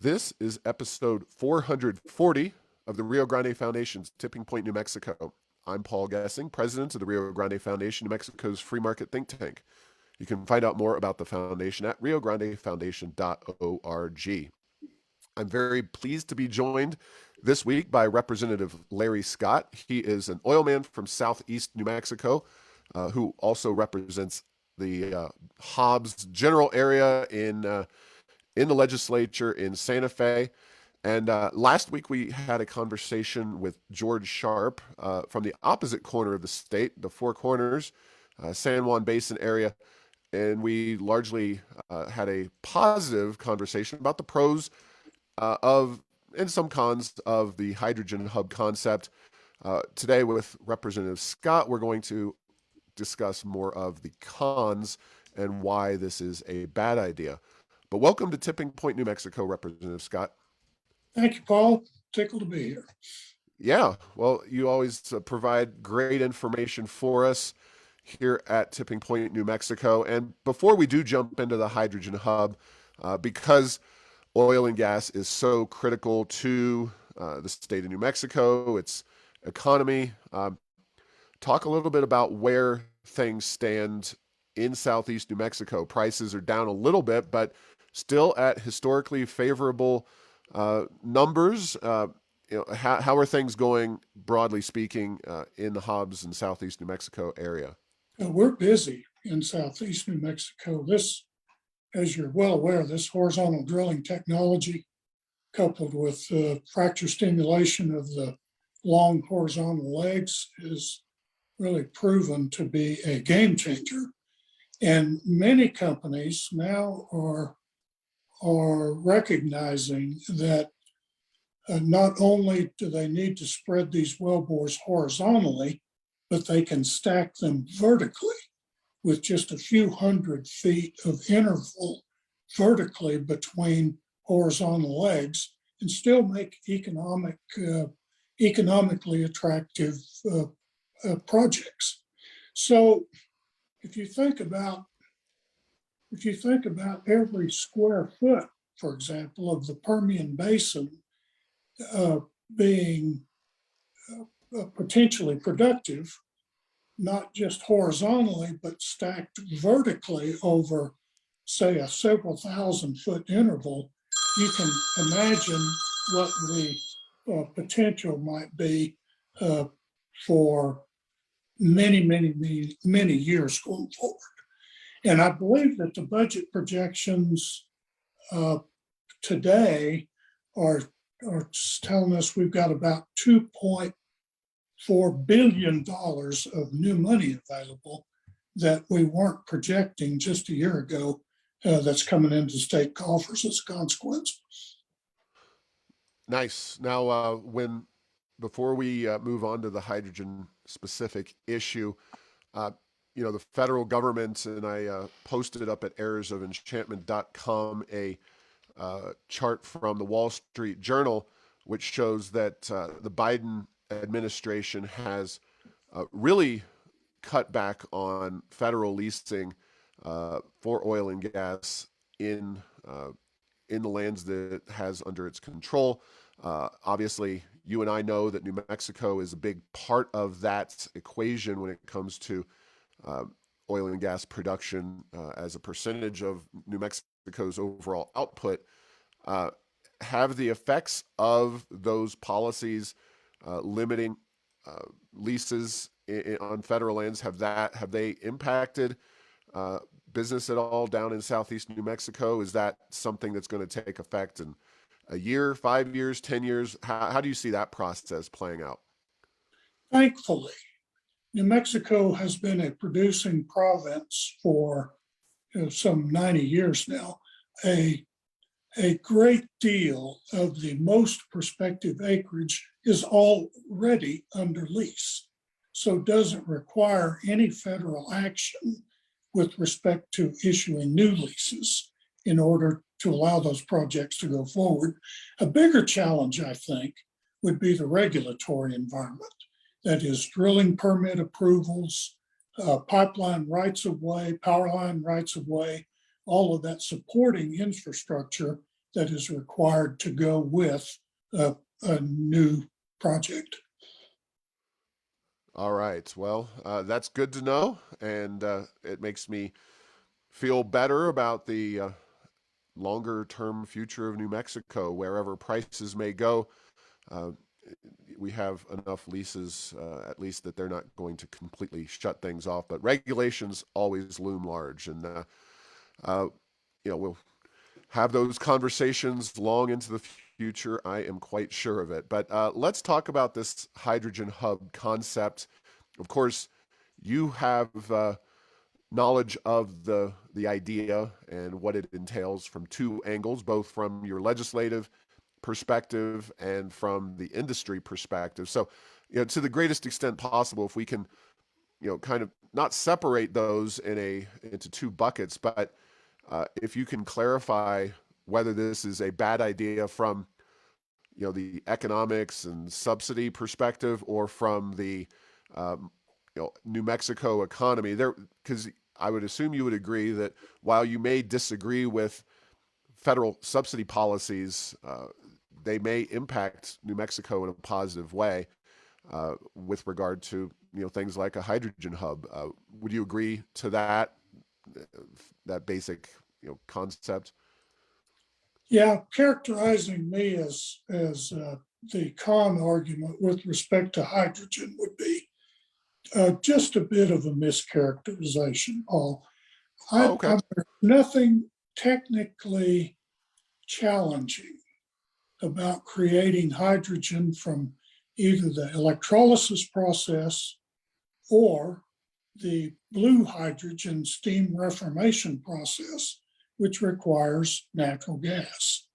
This is episode 440 of the Rio Grande Foundation's Tipping Point, New Mexico. I'm Paul Gessing, president of the Rio Grande Foundation, New Mexico's free market think tank. You can find out more about the foundation at riograndefoundation.org. I'm very pleased to be joined this week by Representative Larry Scott. He is an oil man from southeast New Mexico who also represents the Hobbs general area in the legislature in Santa Fe. And last week we had a conversation with George Sharpe from the opposite corner of the state, the Four Corners, San Juan Basin area. And we largely had a positive conversation about the pros of and some cons of the hydrogen hub concept. Today with Representative Scott, we're going to discuss more of the cons and why this is a bad idea. But welcome to Tipping Point, New Mexico, Representative Scott. Thank you, Paul. Tickled to be here. Yeah, well, you always provide great information for us here at Tipping Point, New Mexico. And before we do jump into the hydrogen hub, because oil and gas is so critical to the state of New Mexico, its economy, talk a little bit about where things stand in southeast New Mexico. Prices are down a little bit, but still at historically favorable numbers. How are things going, broadly speaking, in the Hobbs and southeast New Mexico area? We're busy in southeast New Mexico. This, as you're well aware, this horizontal drilling technology, coupled with fracture stimulation of the long horizontal legs, is really proven to be a game changer. And many companies now are recognizing that not only do they need to spread these wellbores horizontally, but they can stack them vertically with just a few hundred feet of interval vertically between horizontal legs and still make economically attractive projects. So if you think about every square foot, for example, of the Permian Basin being potentially productive, not just horizontally, but stacked vertically over, say, a several thousand foot interval, you can imagine what the potential might be for many years going forward. And I believe that the budget projections today are telling us we've got about $2.4 billion of new money available that we weren't projecting just a year ago that's coming into state coffers as a consequence. Nice. Now, before we move on to the hydrogen specific issue, the federal government, and I posted up at errorsoфenchantment.com a chart from the Wall Street Journal, which shows that the Biden administration has really cut back on federal leasing for oil and gas in the lands that it has under its control. Obviously, you and I know that New Mexico is a big part of that equation when it comes to oil and gas production as a percentage of New Mexico's overall output. Have the effects of those policies limiting leases on federal lands, have they impacted business at all down in southeast New Mexico? Is that something that's going to take effect in a year, 5 years, 10 years? How do you see that process playing out? Thankfully, New Mexico has been a producing province for some 90 years now. A great deal of the most prospective acreage is already under lease, so doesn't require any federal action with respect to issuing new leases in order to allow those projects to go forward. A bigger challenge, I think, would be the regulatory environment. That is drilling permit approvals, pipeline rights of way, power line rights of way, all of that supporting infrastructure that is required to go with a new project. All right. Well, that's good to know, and it makes me feel better about the longer term future of New Mexico. Wherever prices may go, uh, we have enough leases, at least, that they're not going to completely shut things off. But regulations always loom large, and uh, we'll have those conversations long into the future. I am quite sure of it. But let's talk about this hydrogen hub concept. Of course, you have knowledge of the idea and what it entails from two angles, both from your legislative perspective and from the industry perspective. So, to the greatest extent possible, if we can, kind of not separate those into two buckets, but if you can clarify whether this is a bad idea from the economics and subsidy perspective, or from the New Mexico economy, there, because I would assume you would agree that while you may disagree with federal subsidy policies, they may impact New Mexico in a positive way with regard to things like a hydrogen hub. Would you agree to that basic concept? Yeah, characterizing me as the con argument with respect to hydrogen would be just a bit of a mischaracterization, Paul. Oh, okay. There's nothing technically challenging about creating hydrogen from either the electrolysis process or the blue hydrogen steam reformation process, which requires natural gas.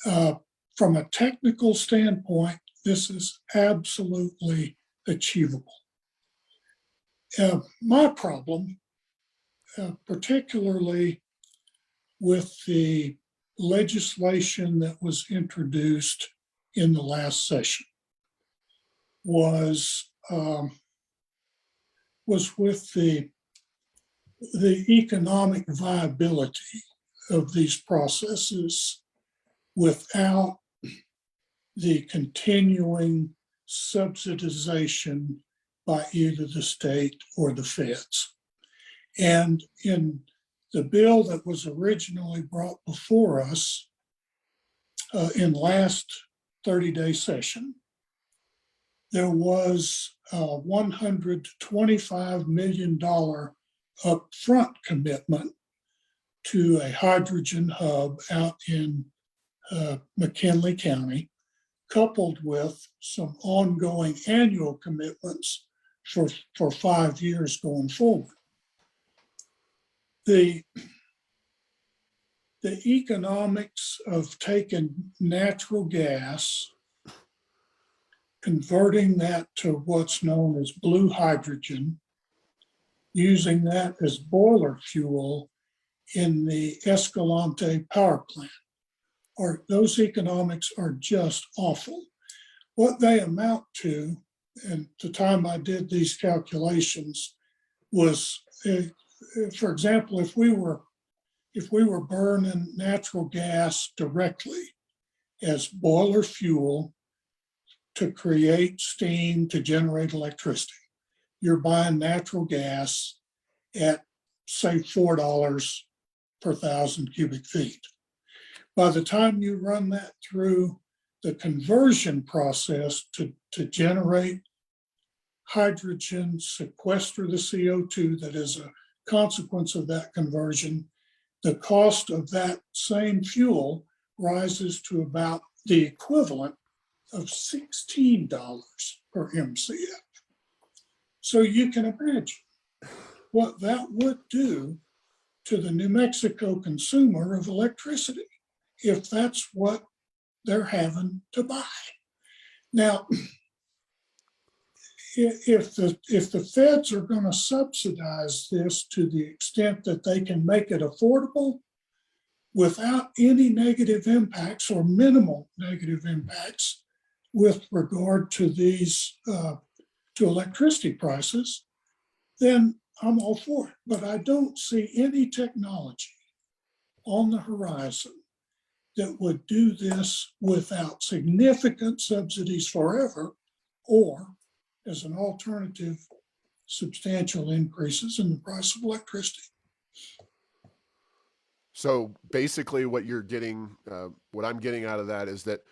From a technical standpoint, this is absolutely achievable. My problem, particularly with the legislation that was introduced in the last session, was with the economic viability of these processes without the continuing subsidization by either the state or the feds. And in the bill that was originally brought before us in last 30-day session, there was a $125 million upfront commitment to a hydrogen hub out in McKinley County, coupled with some ongoing annual commitments for 5 years going forward. The economics of taking natural gas, converting that to what's known as blue hydrogen, using that as boiler fuel in the Escalante power plant, those economics are just awful. What they amount to, and the time I did these calculations, was, for example, if we were burning natural gas directly as boiler fuel to create steam to generate electricity, you're buying natural gas at, say, $4 per 1,000 cubic feet. By the time you run that through the conversion process to generate hydrogen, sequester the CO2 that is a consequence of that conversion, the cost of that same fuel rises to about the equivalent of $16 per MCF. So you can imagine what that would do to the New Mexico consumer of electricity if that's what they're having to buy. Now, if the feds are going to subsidize this to the extent that they can make it affordable without any negative impacts or minimal negative impacts with regard to these to electricity prices, then I'm all for it. But I don't see any technology on the horizon that would do this without significant subsidies forever, or as an alternative, substantial increases in the price of electricity. So basically, what I'm getting out of that is that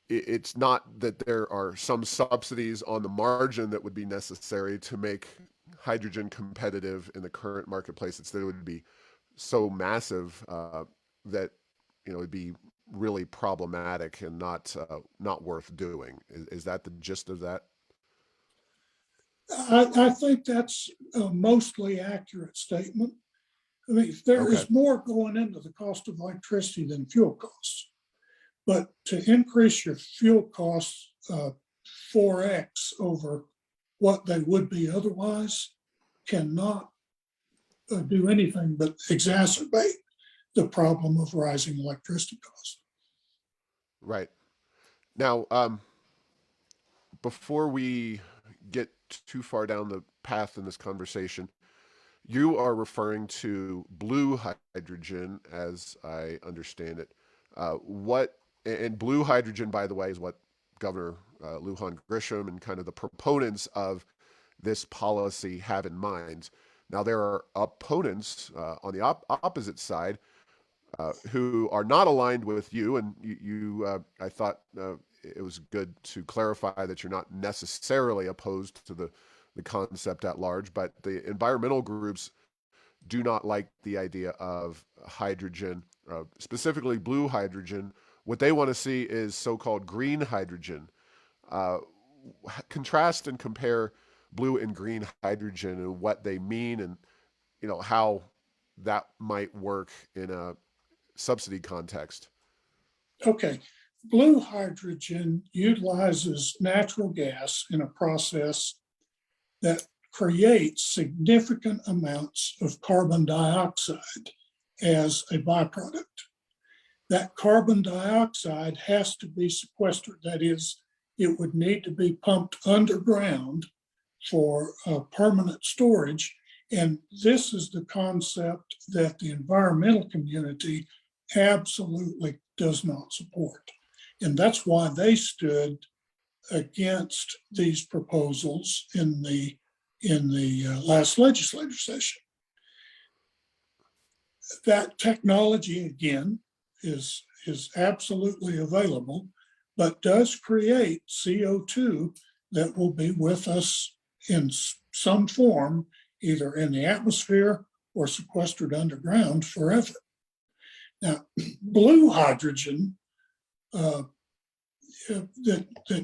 it's not that there are some subsidies on the margin that would be necessary to make hydrogen competitive in the current marketplace. It's that it would be so massive that it'd be really problematic and not worth doing. Is that the gist of that? I think that's a mostly accurate statement. I mean, there Okay. is more going into the cost of electricity than fuel costs. But to increase your fuel costs 4x over what they would be otherwise cannot do anything but exacerbate the problem of rising electricity costs. Right. Now, before we get too far down the path in this conversation, you are referring to blue hydrogen, as I understand it. What and blue hydrogen, by the way, is what Governor Lujan Grisham and kind of the proponents of this policy have in mind. Now, there are opponents on the opposite side who are not aligned with you, and I thought it was good to clarify that you're not necessarily opposed to the concept at large, but the environmental groups do not like the idea of hydrogen, specifically blue hydrogen. What they want to see is so-called green hydrogen. Uh, Contrast and compare blue and green hydrogen and what they mean, and how that might work in a subsidy context. Okay, blue hydrogen utilizes natural gas in a process that creates significant amounts of carbon dioxide as a byproduct. That carbon dioxide has to be sequestered. That is, it would need to be pumped underground for permanent storage. And this is the concept that the environmental community absolutely does not support. And that's why they stood against these proposals in the last legislative session. That technology, again, is absolutely available, but does create CO2 that will be with us in some form, either in the atmosphere or sequestered underground forever. Now, blue hydrogen that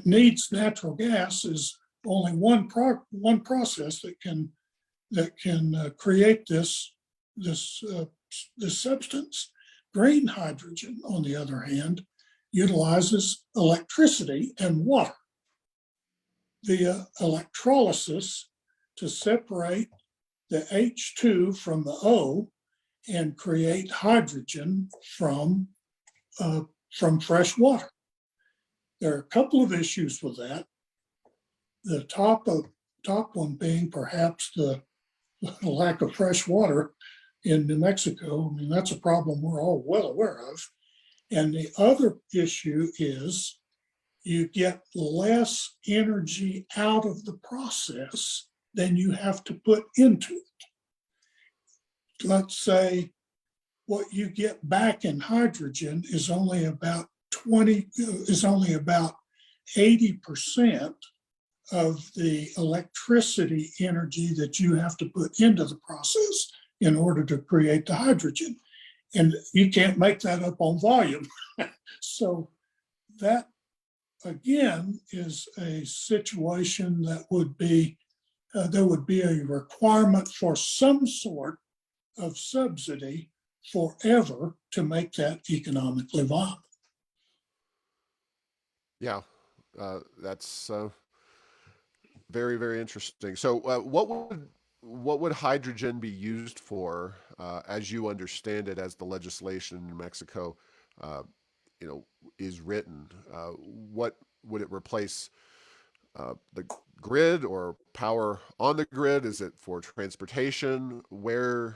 needs natural gas is only one process that can create this substance. Green hydrogen, on the other hand, utilizes electricity and water via electrolysis to separate the H2 from the O and create hydrogen from fresh water. There are a couple of issues with that. The top one being perhaps the lack of fresh water in New Mexico. I mean, that's a problem we're all well aware of. And the other issue is you get less energy out of the process than you have to put into it. Let's say what you get back in hydrogen is only about 80% of the electricity energy that you have to put into the process in order to create the hydrogen. And you can't make that up on volume. So that, again, is a situation that would be, there would be a requirement for some sort of subsidy forever to make that economically viable. Yeah, that's very, very interesting. So, what would hydrogen be used for, as you understand it, as the legislation in New Mexico, is written? What would it replace? The grid or power on the grid? Is it for transportation? Where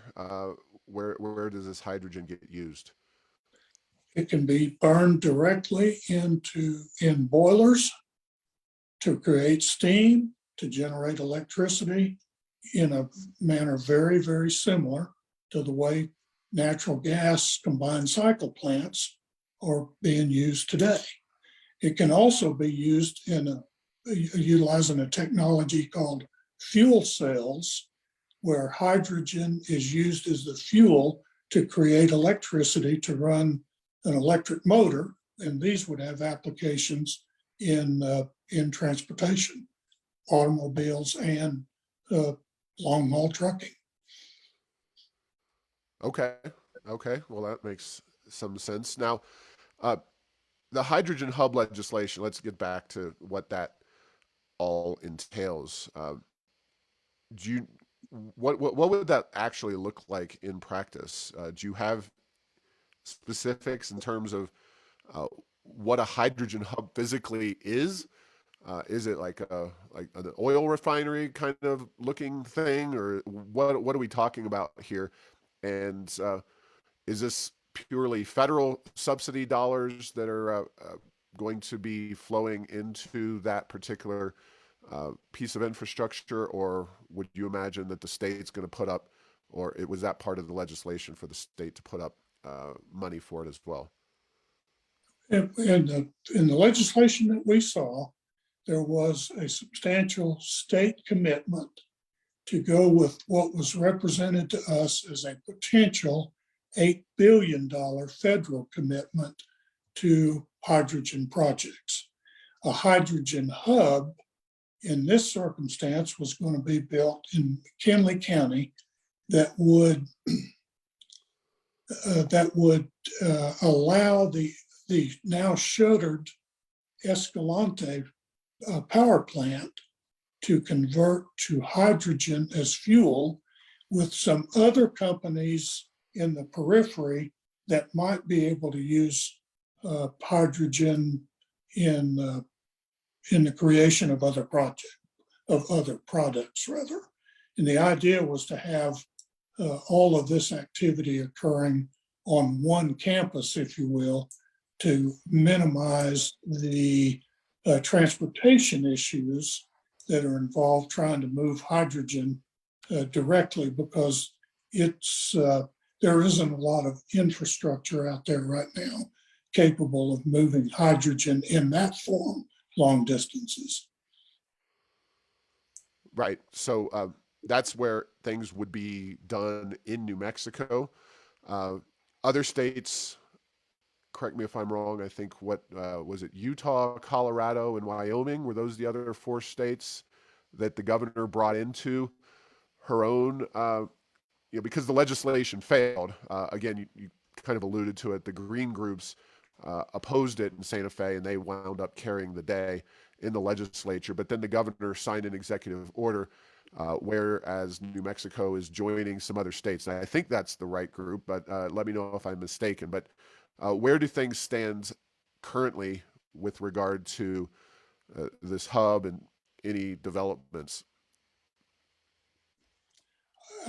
does this hydrogen get used? It can be burned directly in boilers to create steam, to generate electricity in a manner very, very similar to the way natural gas combined cycle plants are being used today. It can also be used utilizing a technology called fuel cells, where hydrogen is used as the fuel to create electricity to run an electric motor, and these would have applications in transportation, automobiles, and long haul trucking. Okay. Okay. Well, that makes some sense. Now, uh, the hydrogen hub legislation, let's get back to what that all entails. Do you, what would that actually look like in practice? Do you have specifics in terms of uh, what a hydrogen hub physically is? Is it like an oil refinery kind of looking thing, or what are we talking about here? And is this purely federal subsidy dollars that are going to be flowing into that particular piece of infrastructure, or would you imagine that the state's going to put up, or it was that part of the legislation for the state to put up money for it as well? In the legislation that we saw, there was a substantial state commitment to go with what was represented to us as a potential $8 billion federal commitment to hydrogen projects. A hydrogen hub in this circumstance was going to be built in McKinley County that would allow the now shuttered Escalante power plant to convert to hydrogen as fuel, with some other companies in the periphery that might be able to use hydrogen in the creation of other products rather. And the idea was to have all of this activity occurring on one campus, if you will, to minimize the transportation issues that are involved trying to move hydrogen directly, because there isn't a lot of infrastructure out there right now capable of moving hydrogen in that form long distances. Right. So that's where things would be done in New Mexico. Other states, correct me if I'm wrong, I think what was it, Utah, Colorado, and Wyoming? Were those the other four states that the governor brought into her own, because the legislation failed. Again, you kind of alluded to it. The green groups opposed it in Santa Fe, and they wound up carrying the day in the legislature. But then the governor signed an executive order, whereas New Mexico is joining some other states. And I think that's the right group, but let me know if I'm mistaken. But where do things stand currently with regard to this hub and any developments?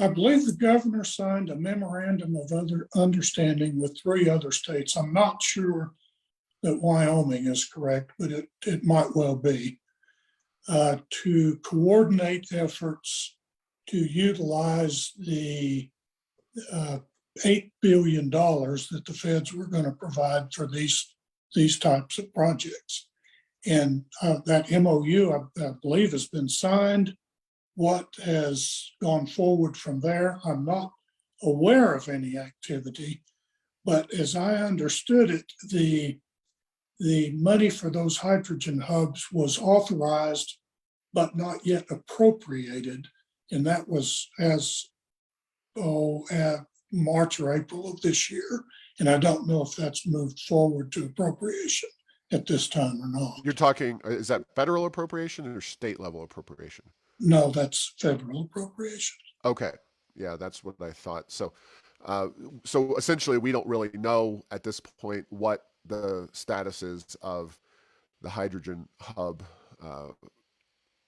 I believe the governor signed a memorandum of understanding with 3 other states. I'm not sure that Wyoming is correct, but it might well be, to coordinate efforts to utilize the $8 billion that the feds were going to provide for these types of projects. And that MOU, I believe, has been signed. What has gone forward from there, I'm not aware of any activity, but as I understood it, the money for those hydrogen hubs was authorized but not yet appropriated, and that was as March or April of this year. And I don't know if that's moved forward to appropriation at this time or not. You're talking, is that federal appropriation or state level appropriation? No, that's federal appropriation. Okay. Yeah, that's what I thought. Uh, so essentially, we don't really know at this point what the status is of the hydrogen hub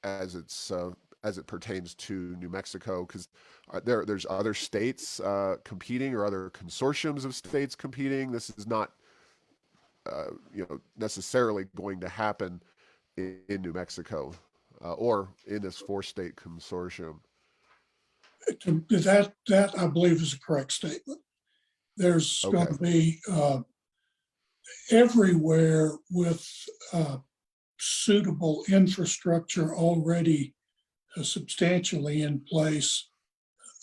as it pertains to New Mexico, because there's other states competing, or other consortiums of states competing. This is not necessarily going to happen in New Mexico or in this four-state consortium. That I believe is a correct statement. There's going Okay. to be everywhere with suitable infrastructure already substantially in place.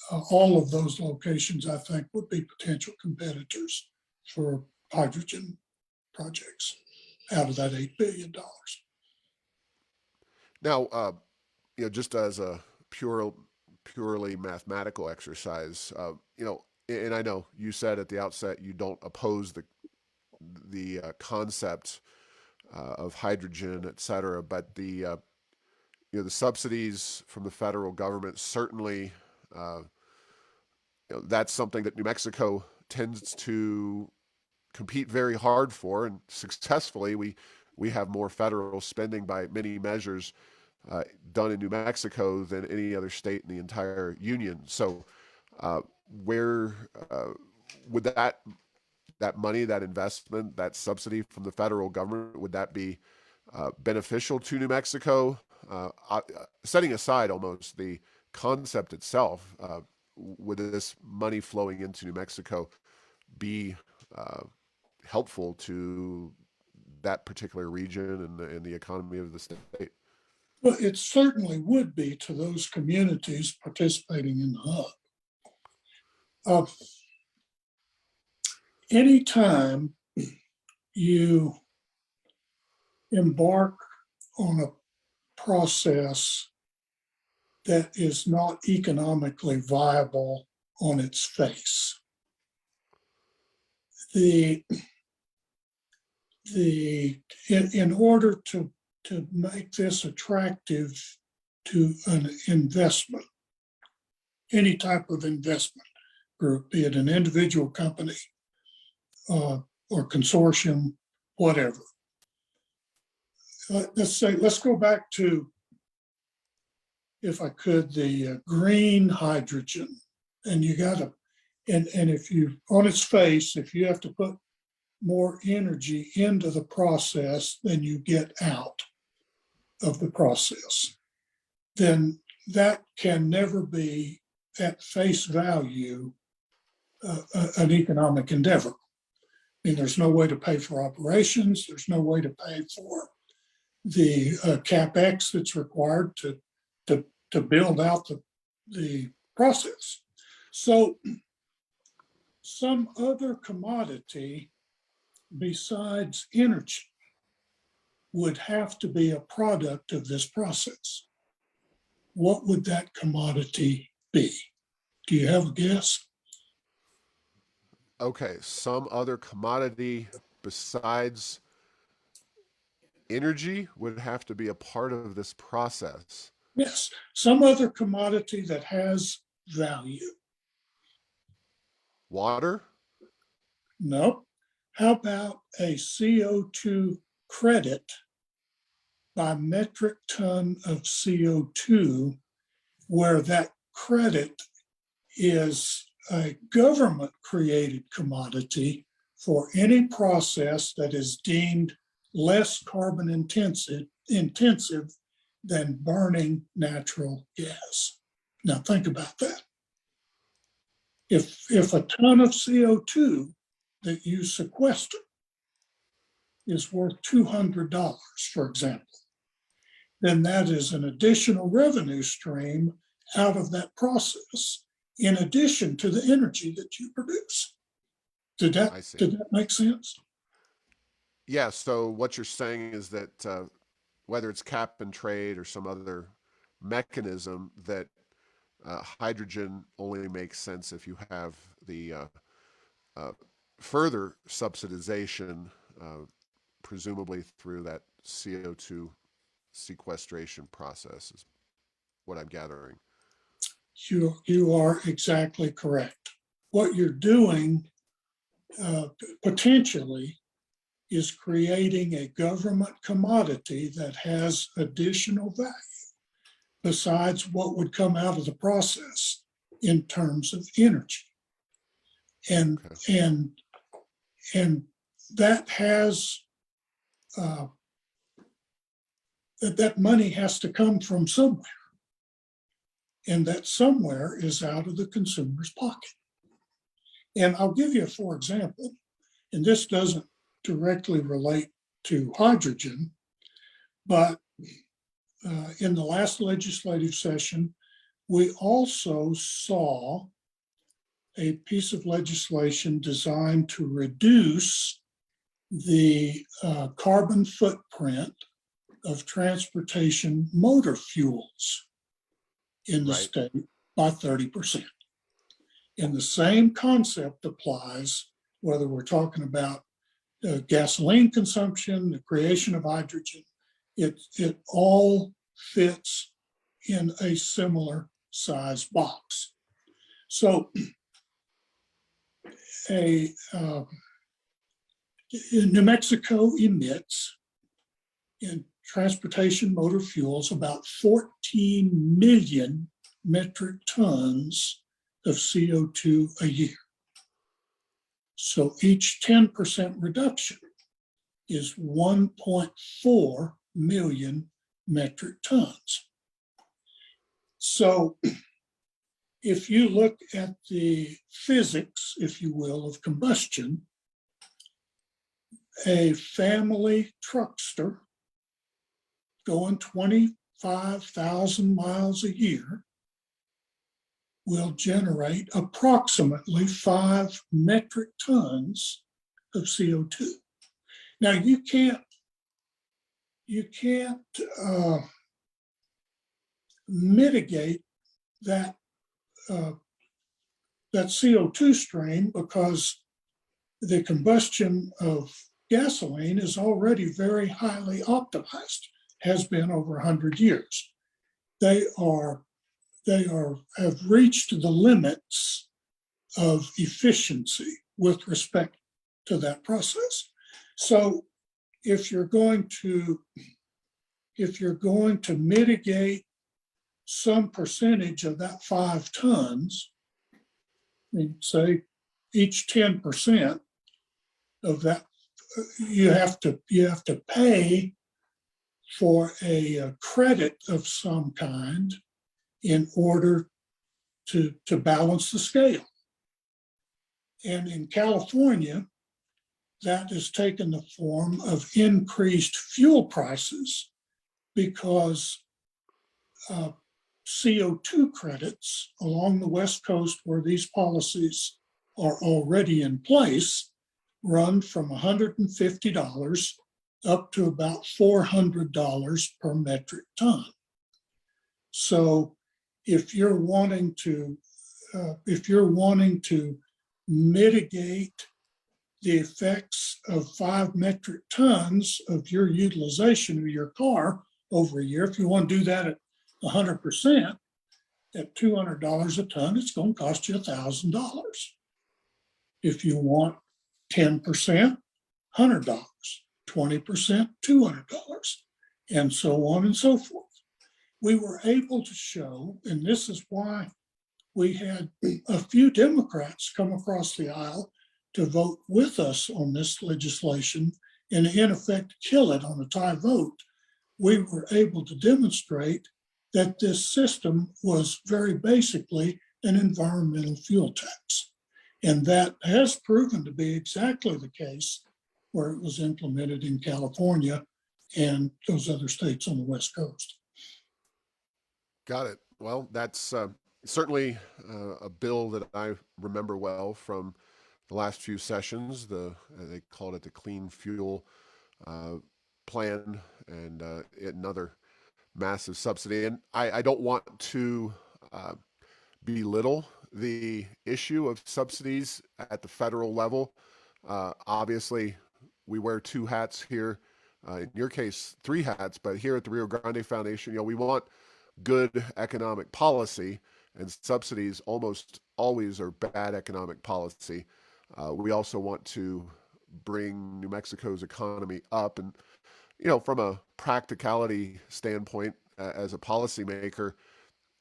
All of those locations, I think, would be potential competitors for hydrogen projects out of that $8 billion. Now, just as a purely mathematical exercise, and I know you said at the outset you don't oppose the concept of hydrogen, et cetera, but the subsidies from the federal government certainly, that's something that New Mexico tends to compete very hard for, and successfully. We have more federal spending by many measures done in New Mexico than any other state in the entire union. So, where would that money, that investment, that subsidy from the federal government, would that be beneficial to New Mexico? Setting aside almost the concept itself, would this money flowing into New Mexico be helpful to that particular region and the economy of the state? Well, it certainly would be to those communities participating in the hub. Anytime you embark on a process that is not economically viable on its face, in order to make this attractive to an investment, any type of investment group, be it an individual company or consortium, whatever. Let's go back to, if I could, the green hydrogen. And you got to, and if you, on its face, if you have to put more energy into the process than you get out of the process, then that can never be at face value an economic endeavor. I mean, there's no way to pay for operations. There's no way to pay for the CapEx that's required to build out the process. So some other commodity besides energy would have to be a product of this process. What would that commodity be? Do you have a guess? Okay, some other commodity besides energy would have to be a part of this process. Yes, some other commodity that has value. Water? No. How about a CO2 credit by metric ton of CO2, where that credit is a government created commodity for any process that is deemed less carbon intensive than burning natural gas. Now think about that. If a ton of CO2 that you sequester is worth $200, for example, then that is an additional revenue stream out of that process, in addition to the energy that you produce. Did that make sense? Yeah, so what you're saying is that whether it's cap and trade or some other mechanism, that hydrogen only makes sense if you have the further subsidization, presumably through that CO2 sequestration process, is what I'm gathering. You are exactly correct. What you're doing potentially is creating a government commodity that has additional value besides what would come out of the process in terms of energy. And Okay. and that has uh, that money has to come from somewhere, and that somewhere is out of the consumer's pocket. And I'll give you, for example, and this doesn't directly relate to hydrogen, but in the last legislative session, we also saw a piece of legislation designed to reduce the carbon footprint of transportation motor fuels in the Right. state by 30%. And the same concept applies whether we're talking about gasoline consumption, the creation of hydrogen. It all fits in a similar size box. So New Mexico emits in transportation motor fuels about 14 million metric tons of CO2 a year. So each 10% reduction is 1.4 million metric tons. So if you look at the physics, if you will, of combustion, a family truckster going 25,000 miles a year will generate approximately 5 metric tons of CO2. Now you can't mitigate that that CO2 stream because the combustion of gasoline is already very highly optimized, has been over 100 years. They have reached the limits of efficiency with respect to that process. So if you're going to mitigate some percentage of that 5 tons, I mean, say each 10% of that, you have to pay for a credit of some kind in order to balance the scale. And in California, that has taken the form of increased fuel prices because CO2 credits along the West Coast, where these policies are already in place, run from $150 up to about $400 per metric ton. So if you're wanting to mitigate the effects of 5 metric tons of your utilization of your car over a year, if you want to do that at 100%, at $200 a ton, it's going to cost you $1,000. If you want 10%, $100, 20%, $200, and so on and so forth. We were able to show, and this is why we had a few Democrats come across the aisle to vote with us on this legislation and in effect kill it on a tie vote. We were able to demonstrate that this system was very basically an environmental fuel tax. And that has proven to be exactly the case where it was implemented in California and those other states on the West Coast. Got it. Well, that's certainly a bill that I remember well from the last few sessions. They called it the Clean Fuel Plan, and another massive subsidy. And I don't want to belittle the issue of subsidies at the federal level. Obviously, we wear 2 hats here. In your case, 3 hats, but here at the Rio Grande Foundation, we want good economic policy, and subsidies almost always are bad economic policy. We also want to bring New Mexico's economy up, and from a practicality standpoint, as a policymaker,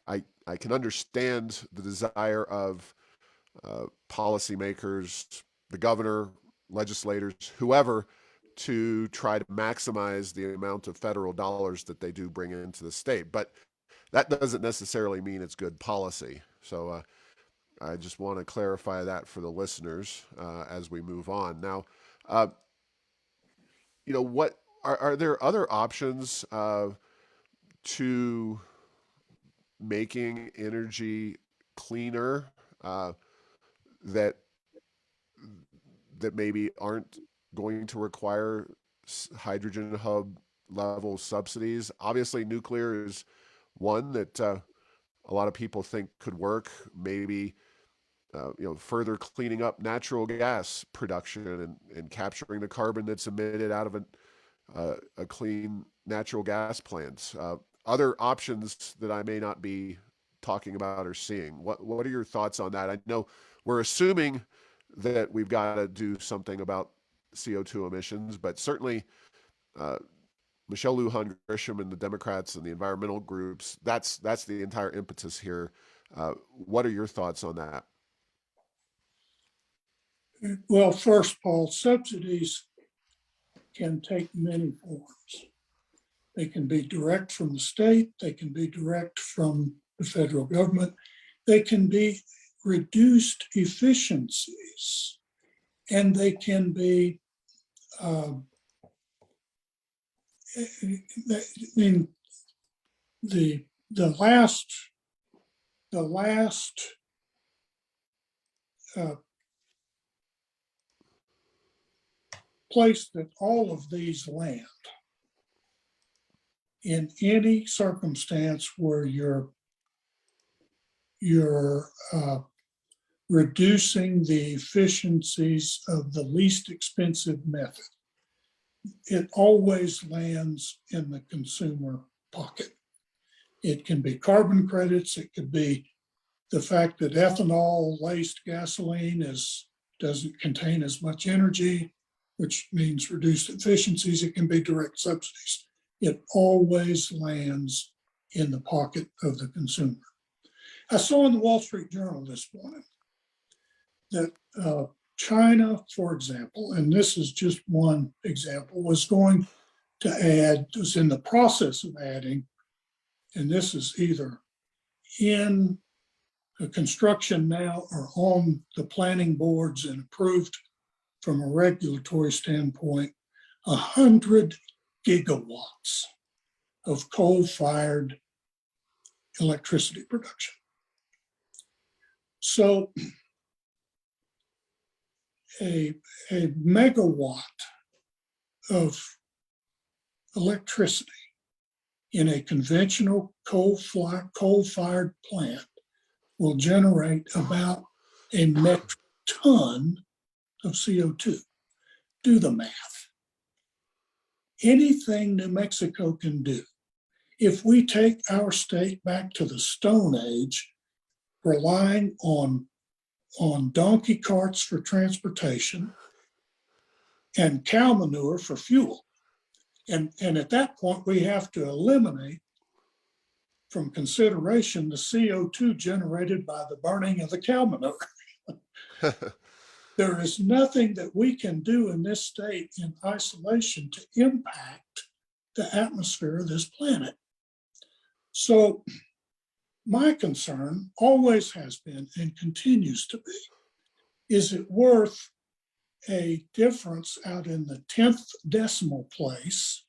I can understand the desire of policymakers, the governor, legislators, whoever, to try to maximize the amount of federal dollars that they do bring into the state. But that doesn't necessarily mean it's good policy. So I just want to clarify that for the listeners as we move on. Now, uh, what are there other options to making energy cleaner that that maybe aren't going to require hydrogen hub level subsidies? Obviously, nuclear is one that a lot of people think could work. Maybe further cleaning up natural gas production and capturing the carbon that's emitted out of a clean natural gas plant. Other options that I may not be talking about or seeing. What are your thoughts on that? I know we're assuming that we've got to do something about CO2 emissions, but certainly uh, Michelle Lujan Grisham and the Democrats and the environmental groups, that's the entire impetus here. What are your thoughts on that? Well, first, Paul, subsidies can take many forms. They can be direct from the state, they can be direct from the federal government, they can be reduced efficiencies, and they can be, I mean, the last uh, place that all of these land in any circumstance where you're reducing the efficiencies of the least expensive method, it always lands in the consumer pocket. It can be carbon credits, it could be the fact that ethanol laced gasoline doesn't contain as much energy, which means reduced efficiencies. It can be direct subsidies. It always lands in the pocket of the consumer. I saw in the Wall Street Journal this morning that China, for example, and this is just one example, was in the process of adding, and this is either in construction now or on the planning boards and approved from a regulatory standpoint, 100 gigawatts of coal-fired electricity production. So a megawatt of electricity in a conventional coal-fired plant will generate about a metric ton of CO2. Do the math. Anything New Mexico can do, if we take our state back to the Stone Age, relying on donkey carts for transportation and cow manure for fuel. And at that point, we have to eliminate from consideration the CO2 generated by the burning of the cow manure. There is nothing that we can do in this state in isolation to impact the atmosphere of this planet. So my concern always has been and continues to be, is it worth a difference out in the 10th decimal place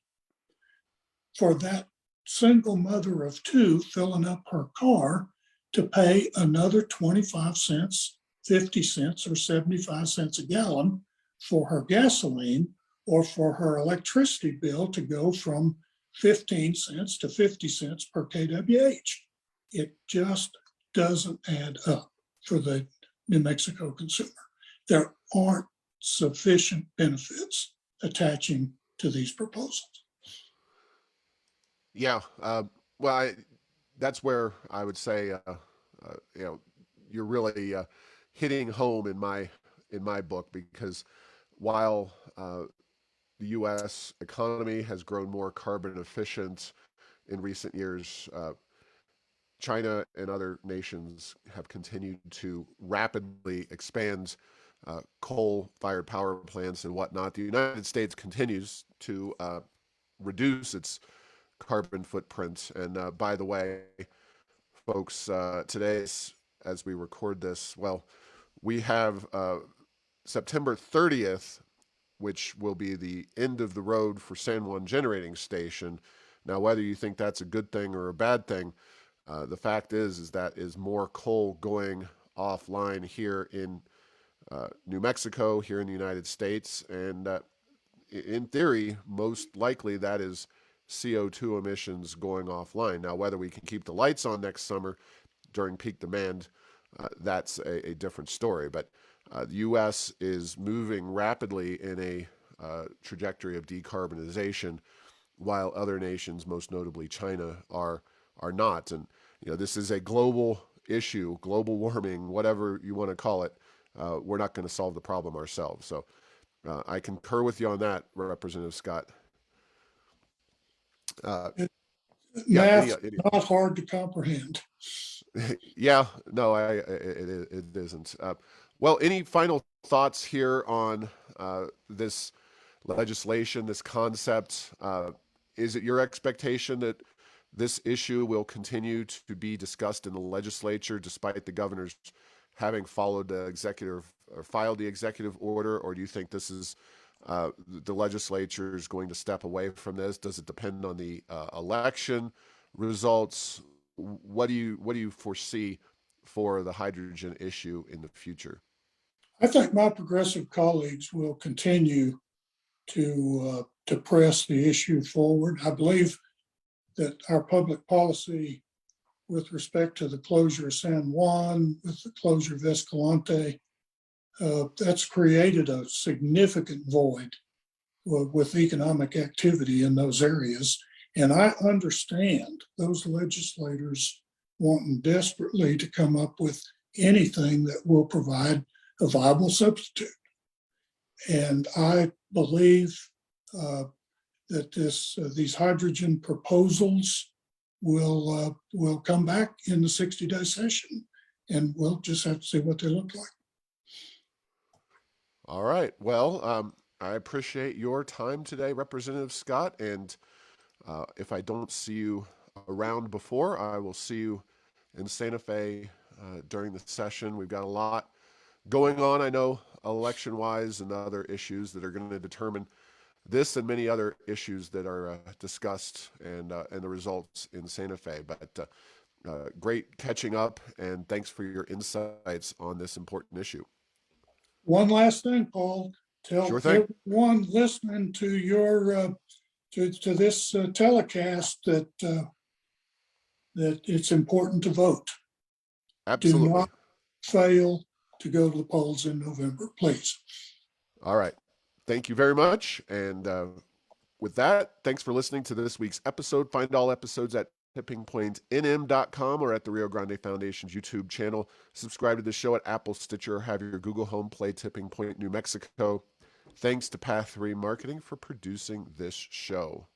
for that single mother of two filling up her car to pay another 25 cents, 50 cents, or 75 cents a gallon for her gasoline, or for her electricity bill to go from 15 cents to 50 cents per kWh? It just doesn't add up for the New Mexico consumer. There aren't sufficient benefits attaching to these proposals. Yeah. Well, that's where I would say, you're really hitting home in my book, because while the U.S. economy has grown more carbon efficient in recent years, China and other nations have continued to rapidly expand coal-fired power plants and whatnot. The United States continues to reduce its carbon footprint. And by the way, folks, today, as we record this, well, we have September 30th, which will be the end of the road for San Juan Generating Station. Now, whether you think that's a good thing or a bad thing, the fact is that is more coal going offline here in New Mexico, here in the United States, and in theory, most likely that is CO2 emissions going offline. Now, whether we can keep the lights on next summer during peak demand, that's a different story. But the U.S. is moving rapidly in a trajectory of decarbonization, while other nations, most notably China, are not. And this is a global issue, global warming, whatever you want to call it. We're not going to solve the problem ourselves. So I concur with you on that, Representative Scott. Math, not hard to comprehend. Yeah, no, it isn't. Well, any final thoughts here on this legislation, this concept? Is it your expectation that this issue will continue to be discussed in the legislature despite the governor's having followed the executive or filed the executive order, or do you think this is the legislature is going to step away from this? Does it depend on the election results? What do you foresee for the hydrogen issue in the future? I think my progressive colleagues will continue to press the issue forward. I believe that our public policy with respect to the closure of San Juan, with the closure of Escalante, that's created a significant void with economic activity in those areas. And I understand those legislators wanting desperately to come up with anything that will provide a viable substitute. And I believe that these hydrogen proposals will come back in the 60-day session, and we'll just have to see what they look like. All right. Well, I appreciate your time today, Representative Scott. And if I don't see you around before, I will see you in Santa Fe during the session. We've got a lot going on, I know, election-wise and other issues that are going to determine this and many other issues that are discussed and the results in Santa Fe. But great catching up, and thanks for your insights on this important issue. One last thing, Paul. Tell Sure thing. everyone listening to your to this telecast that it's important to vote. Absolutely. Do not fail to go to the polls in November, please. All right. Thank you very much. And with that, thanks for listening to this week's episode. Find all episodes at tippingpointnm.com or at the Rio Grande Foundation's YouTube channel. Subscribe to the show at Apple, Stitcher, or have your Google Home play Tipping Point New Mexico. Thanks to Path 3 Marketing for producing this show.